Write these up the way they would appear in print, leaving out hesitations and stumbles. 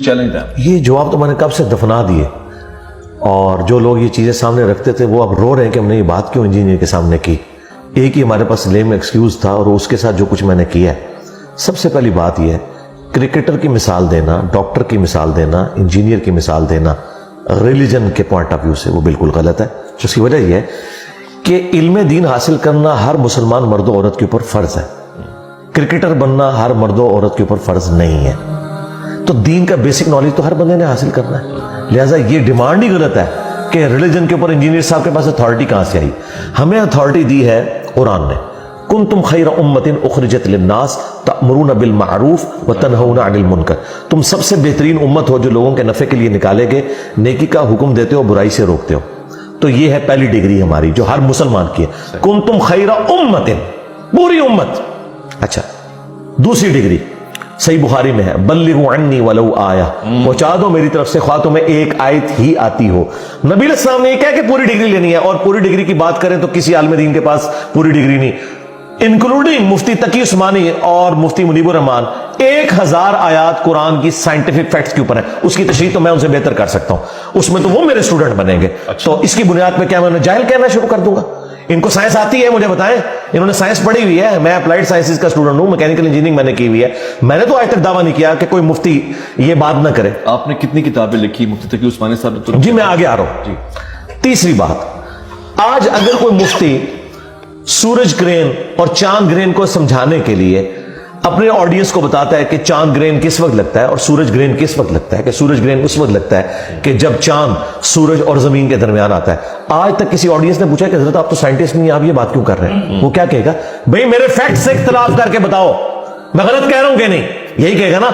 Challenge تھا؟ یہ جواب تو میں نے کب سے دفنا دیے، اور جو لوگ یہ چیزیں سامنے رکھتے تھے وہ اب رو رہے ہیں کہ ہم نے یہ بات کیوں انجینئر کے سامنے کی۔ ایک ہی ہمارے پاس لیم ایکسکیوز تھا، اور اس کے ساتھ جو کچھ میں نے کیا ہے، سب سے پہلی بات یہ ہے کرکٹر کی مثال دینا، ڈاکٹر کی مثال دینا، انجینئر کی مثال دینا ریلیجن کے پوائنٹ آف ویو سے وہ بالکل غلط ہے۔ اس کی وجہ یہ ہے کہ علم دین حاصل کرنا ہر مسلمان مرد و عورت کے اوپر فرض ہے، کرکٹر بننا ہر مرد و عورت کے اوپر فرض نہیں ہے۔ تو دین کا بیسک نالج تو ہر بندے نے حاصل کرنا ہے، لہٰذا یہ ڈیمانڈ ہی غلط ہے کہ ریلیجن کے اوپر انجینئر صاحب کے پاس اتھارٹی کہاں سے آئی۔ ہمیں اتھارٹی دی ہے قرآن نے، کنتم خیر امۃ اخرجت للناس تأمرون بالمعروف وتنہون عن المنکر، تم سب سے بہترین امت ہو جو لوگوں کے نفع کے لیے نکالے گئے، نیکی کا حکم دیتے ہو، برائی سے روکتے ہو۔ تو یہ ہے پہلی ڈگری ہماری جو ہر مسلمان کی ہے، کنتم خیر امۃ، پوری امت۔ اچھا، دوسری ڈگری صحیح بخاری میں ہے، بلغوا عنی ولو آیہ، پہنچا دو میری طرف سے خواہ تمہیں ایک آیت ہی آتی ہو۔ نبی علیہ السلام نے یہ کہا کہ پوری ڈگری لینی ہے، اور پوری ڈگری کی بات کریں تو کسی عالم دین کے پاس پوری ڈگری نہیں، انکلوڈنگ مفتی تقی عثمانی اور مفتی منیب الرحمان 1000 آیات قرآن کی سائنٹیفک فیکٹس کے اوپر ہے۔ اس کی تشریح تو میں ان سے بہتر کر سکتا ہوں، اس میں تو وہ میرے اسٹوڈنٹ بنیں گے۔ تو اس کی بنیاد پہ کیا میں انہیں جاہل کہنا شروع کر دوں گا؟ ان کو سائنس آتی ہے، مجھے بتائیں، انہوں نے سائنس پڑھی ہوئی ہے، میں اپلائیڈ سائنسز کا اسٹوڈنٹ ہوں، میکینیکل انجینئرنگ میں نے کی ہوئی ہے۔ میں نے تو آج تک دعویٰ نہیں کیا کہ کوئی مفتی یہ بات نہ کرے۔ آپ نے کتنی کتابیں لکھی مفتی تقی عثمانی صاحب نے؟ تو جی میں آگے آ رہا ہوں۔ تیسری بات، آج اگر کوئی مفتی سورج گرہن اور چاند گرہن کو سمجھانے کے لیے اپنے آڈینس کو بتاتا ہے کہ چاند گرہن کس وقت لگتا ہے اور سورج گرہن کس وقت لگتا ہے، کہ سورج گرہن اس وقت لگتا ہے کہ جب چاند سورج اور زمین کے درمیان آتا ہے، آج تک کسی آڈینس نے پوچھا کہ حضرت آپ تو سائنٹسٹ نہیں ہیں، آپ یہ بات کیوں کر رہے ہیں؟ وہ کیا کہے گا؟ بھئی میرے فیکٹ سے اختلاف کر کے بتاؤ میں غلط کہہ رہا ہوں کہ نہیں، یہی کہے گا نا۔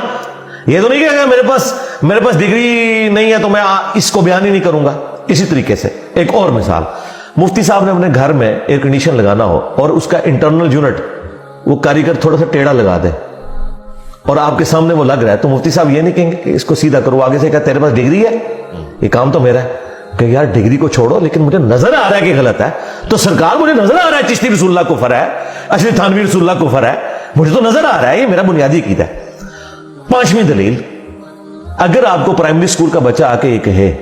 یہ تو نہیں کہے گا میرے پاس ڈگری نہیں ہے تو میں اس کو بیان ہی نہیں کروں گا۔ اسی طریقے سے ایک اور مثال، مفتی صاحب نے اپنے گھر میں ایئر کنڈیشن لگانا ہو اور اس کا انٹرنل یونٹ وہ کاریگر تھوڑا سا ٹیڑھا لگا دے اور آپ کے سامنے وہ لگ رہا ہے، تو مفتی صاحب یہ نہیں کہیں گے کہ اس کو سیدھا کرو، آگے سے کہا تیرے پاس ڈگری ہے، یہ کام تو میرا ہے، کہ یار ڈگری کو چھوڑو لیکن مجھے نظر آ رہا ہے کہ غلط ہے، تو سرکار مجھے نظر آ رہا ہے چشتی رسول اللہ کفر ہے، اشری تھانوی رسول اللہ کفر ہے، مجھے تو نظر آ رہا ہے، یہ میرا بنیادی عقیدہ ہے۔ پانچویں دلیل، اگر آپ کو پرائمری اسکول کا بچہ آ کے یہ کہے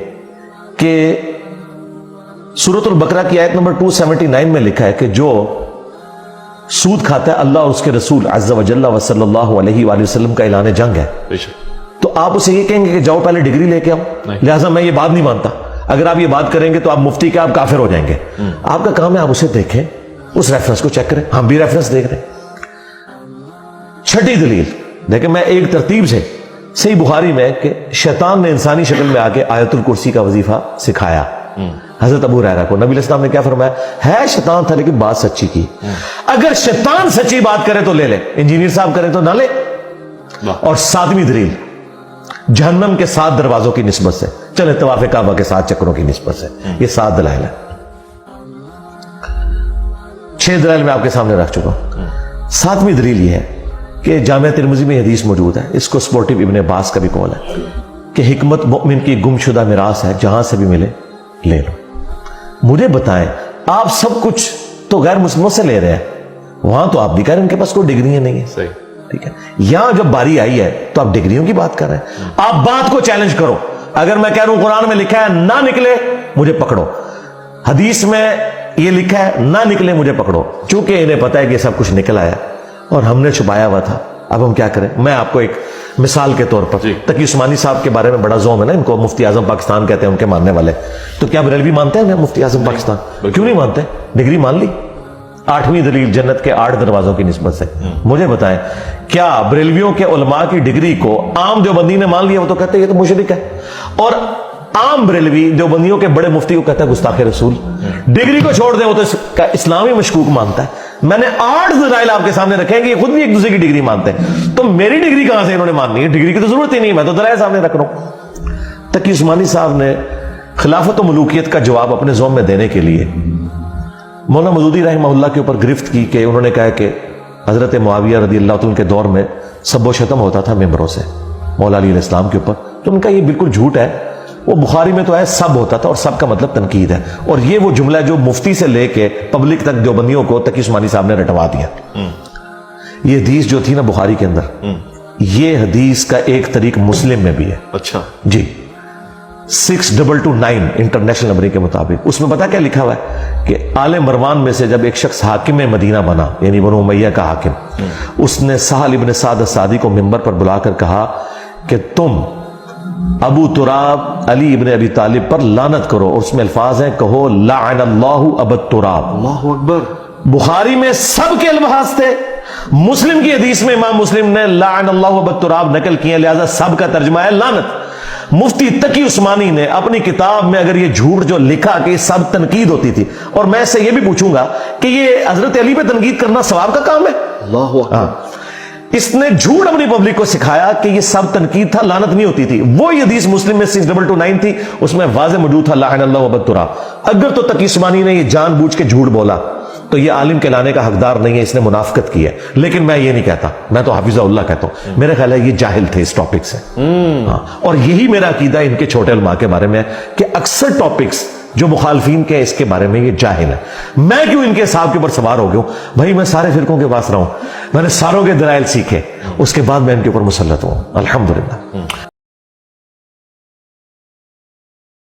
کہ سورۃ البقرہ کی آیت نمبر 279 میں لکھا ہے کہ جو سود کھاتا ہے اللہ اور اس کے رسول عز و جل و صلی اللہ علیہ وآلہ وسلم کا اعلان جنگ ہے، تو آپ اسے یہ کہیں گے کہ جاؤ پہلے ڈگری لے کے آؤ؟ لہٰذا میں یہ بات نہیں مانتا، اگر آپ یہ بات کریں گے تو آپ مفتی کے آپ کافر ہو جائیں گے۔ آپ کا کام ہے آپ اسے دیکھیں، اس ریفرنس کو چیک کریں، ہم بھی ریفرنس دیکھ رہے ہیں۔ چھٹی دلیل دیکھیں، میں ایک ترتیب سے صحیح بخاری میں کہ شیطان نے انسانی شکل میں آ کے آیت الکرسی کا وظیفہ سکھایا حضرت ابو ہریرہ کو۔ نبی علیہ السلام نے کیا فرمایا؟ ہے شیطان تھا لیکن بات سچی کی۔ اگر شیطان سچی بات کرے تو لے لے، انجینئر صاحب کرے تو نہ لے۔ اور ساتویں دلیل، جہنم کے 7 دروازوں کی نسبت سے، چلے طواف کعبہ کے 7 چکروں کی نسبت سے، یہ 7 دلائل ہیں۔ 6 دلائل میں آپ کے سامنے رکھ چکا ہوں۔ 7ویں دلیل یہ ہے کہ جامعہ ترمذی میں حدیث موجود ہے، اس کو سپورٹیو ابن عباس کا بھی قول ہے کہ حکمت مؤمن کی گم شدہ میراث ہے، جہاں سے بھی ملے لے لو۔ مجھے بتائیں، آپ سب کچھ تو غیر مسلموں سے لے رہے ہیں، وہاں تو آپ بھی کہہ رہے ہیں ان کے پاس کوئی ڈگریاں نہیں ہیں، صحیح، ٹھیک ہے۔ یہاں جب باری آئی ہے تو آپ ڈگریوں کی بات کر رہے ہیں۔ آپ بات کو چیلنج کرو، اگر میں کہہ رہا ہوں قرآن میں لکھا ہے نہ نکلے مجھے پکڑو، حدیث میں یہ لکھا ہے نہ نکلے مجھے پکڑو، چونکہ انہیں پتا ہے کہ یہ سب کچھ نکل آیا اور ہم نے چھپایا ہوا تھا، اب ہم کیا کریں؟ میں آپ کو ایک مثال کے طور پر، تقی عثمانی صاحب کے بارے میں بڑا زوم ہے نا، ان کو مفتی اعظم پاکستان کہتے ہیں ان کے ماننے والے، تو کیا بریلوی مانتے ہیں مفتی اعظم پاکستان؟ کیوں نہیں مانتے؟ ڈگری مان لی۔ 8ویں دلیل، جنت کے 8 دروازوں کی نسبت سے، مجھے بتائیں کیا بریلویوں کے علماء کی ڈگری کو عام دیوبندی نے مان لیا؟ وہ تو کہتے ہیں یہ تو مشرک ہے، اور عام بریلوی دیوبندیوں کے بڑے مفتی کو کہتا ہے گستاخ رسول۔ ڈگری کو چھوڑ دیں، وہ تو اسلامی مشکوک مانتا ہے۔ میں نے 8 دلائل آپ کے سامنے رکھے ہیں کہ یہ خود بھی ایک دوسرے کی ڈگری مانتے ہیں، تو میری ڈگری کہاں سے انہوں نے ماننی ہے؟ ڈگری کی تو ضرورت ہی نہیں، میں تو دلائل سامنے رکھ رہا ہوں۔ تقی عثمانی صاحب نے خلافت و ملوکیت کا جواب اپنے زوم میں دینے کے لیے مولانا مودودی رحمہ اللہ کے اوپر گرفت کی کہ انہوں نے کہا کہ حضرت معاویہ رضی اللہ عنہ کے دور میں سب و شتم ہوتا تھا ممبروں سے مولا علی علیہ السلام کے اوپر، تو ان کا یہ بالکل جھوٹ ہے، وہ بخاری میں تو ہے سب ہوتا تھا، اور سب کا مطلب تنقید ہے، اور یہ وہ جملہ جو مفتی سے لے کے پبلک تک دیوبندیوں کو تقی عثمانی صاحب نے رٹوا دیا۔ یہ حدیث جو تھی نا بخاری کے اندر، یہ حدیث کا ایک طریق مسلم میں بھی ہے. اچھا جی 6229 انٹرنیشنل نمبر کے مطابق. اس میں پتا کیا لکھا ہوا ہے کہ آل مروان میں سے جب ایک شخص حاکم مدینہ بنا, یعنی بنو امیہ کا حاکم, اس نے سہل ابن سعد الساعدی کو منبر پر بلا کر کہا کہ تم ابو تراب علی ابن ابی طالب پر لعنت کرو, اور اس میں الفاظ ہیں کہو لعن اللہ ابا تراب. اللہ اکبر. بخاری میں سب کے الفاظ تھے, مسلم کی حدیث میں امام مسلم نے لعن اللہ ابا تراب نقل کیے, لہذا سب کا ترجمہ ہے لعنت. مفتی تقی عثمانی نے اپنی کتاب میں اگر یہ جھوٹ جو لکھا کہ یہ سب تنقید ہوتی تھی, اور میں سے یہ بھی پوچھوں گا کہ یہ حضرت علی پہ تنقید کرنا ثواب کا کام ہے؟ اللہ اکبر. اس نے جھوٹ اپنی پبلک کو سکھایا کہ یہ سب تنقید تھا, لعنت نہیں ہوتی تھی. وہ یہ حدیث مسلم میں 6229 تھی, اس میں واضح موجود تھا لعن اللہ ابا تراب. اگر تو تقی عثمانی نے یہ جان بوجھ کے جھوٹ بولا تو یہ عالم کہلانے کا حقدار نہیں ہے, اس نے منافقت کی ہے. لیکن میں یہ نہیں کہتا, میں تو حافظ اللہ کہتا ہوں. میرا خیال ہے یہ جاہل تھے اس ٹاپک سے. اور یہی میرا عقیدہ ان کے چھوٹے علماء کے بارے میں ہے کہ اکثر ٹاپکس جو مخالفین کے اس کے بارے میں یہ جاہل ہے. میں کیوں ان کے حساب کے اوپر سوار ہو گیا ہوں بھائی؟ میں سارے فرقوں کے پاس رہا ہوں, میں نے ساروں کے دلائل سیکھے, اس کے بعد میں ان کے اوپر مسلط ہوں الحمدللہ.